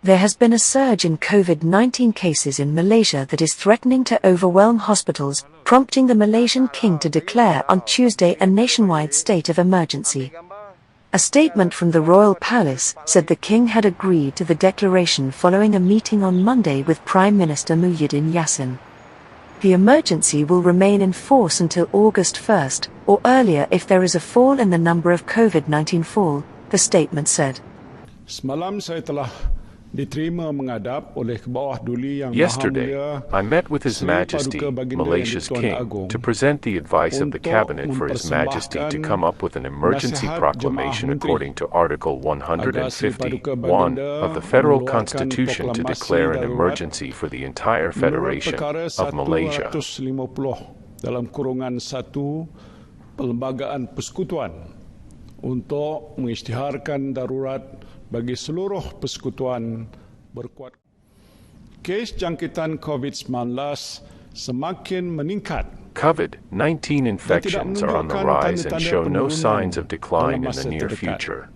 There has been a surge in COVID-19 cases in Malaysia that is threatening to overwhelm hospitals, prompting the Malaysian king to declare on Tuesday a nationwide state of emergency. A statement from the royal palace said the king had agreed to the declaration following a meeting on Monday with Prime Minister Muhyiddin Yassin. The emergency will remain in force until August 1st, or earlier if there is a fall in the number of COVID-19 fall, the statement said. Yesterday, I met with His Majesty, Malaysia's King, to present the advice of the Cabinet for His Majesty to come up with an emergency proclamation according to Article 151 of the Federal Constitution to declare an emergency for the entire Federation of Malaysia. Dalam kurungan 1 Perlembagaan Persekutuan untuk mengisytiharkan darurat bagi seluruh persekutuan berkuat. Kes jangkitan COVID-19 semakin meningkat. COVID-19 infections are on the rise and show no signs of decline in the near future.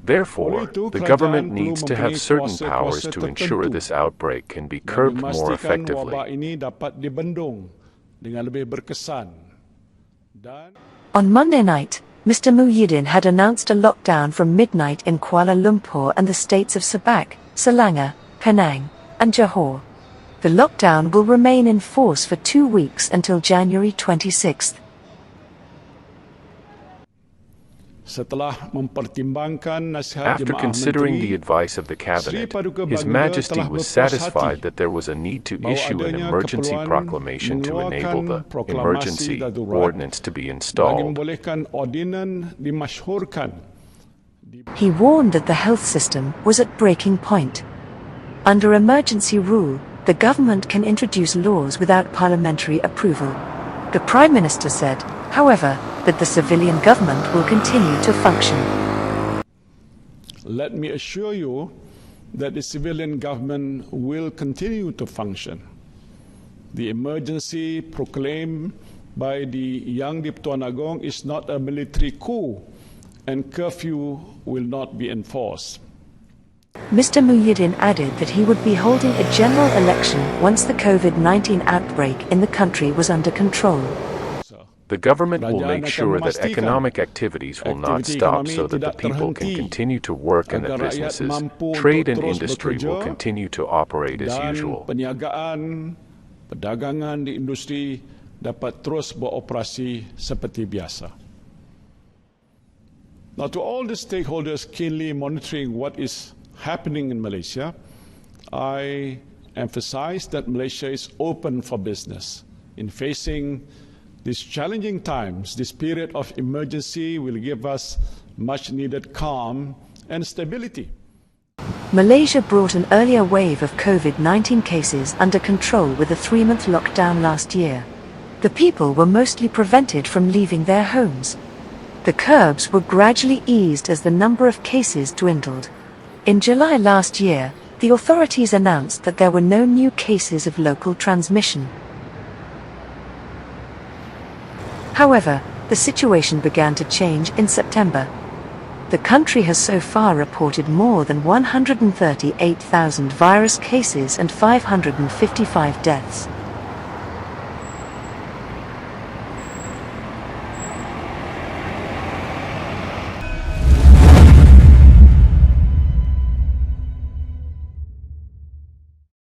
Therefore, the government needs to have certain powers to ensure this outbreak can be curbed more effectively. On Monday night, Mr. Muhyiddin had announced a lockdown from midnight in Kuala Lumpur and the states of Sabah, Selangor, Penang, and Johor. The lockdown will remain in force for 2 weeks until January 26th. After considering the advice of the Cabinet, His Majesty was satisfied that there was a need to issue an emergency proclamation to enable the emergency ordinance to be installed. He warned that the health system was at breaking point. Under emergency rule, the government can introduce laws without parliamentary approval. The Prime Minister said, however, that the civilian government will continue to function. Let me assure you that the civilian government will continue to function. The emergency proclaimed by the Yang di-Pertuan Agong is not a military coup, and curfew will not be enforced. Mr. Muhyiddin added that he would be holding a general election once the COVID-19 outbreak in the country was under control. The government will make sure that economic activities will not stop so that the people can continue to work and that businesses, trade and industry will continue to operate as usual. Perniagaan, perdagangan di industri dapat terus beroperasi seperti biasa. Now, to all the stakeholders keenly monitoring what is happening in Malaysia, I emphasize that Malaysia is open for business. In facing these challenging times, this period of emergency will give us much-needed calm and stability. Malaysia brought an earlier wave of COVID-19 cases under control with a 3-month lockdown last year. The people were mostly prevented from leaving their homes. The curbs were gradually eased as the number of cases dwindled. In July last year, the authorities announced that there were no new cases of local transmission. However, the situation began to change in September. The country has so far reported more than 138,000 virus cases and 555 deaths.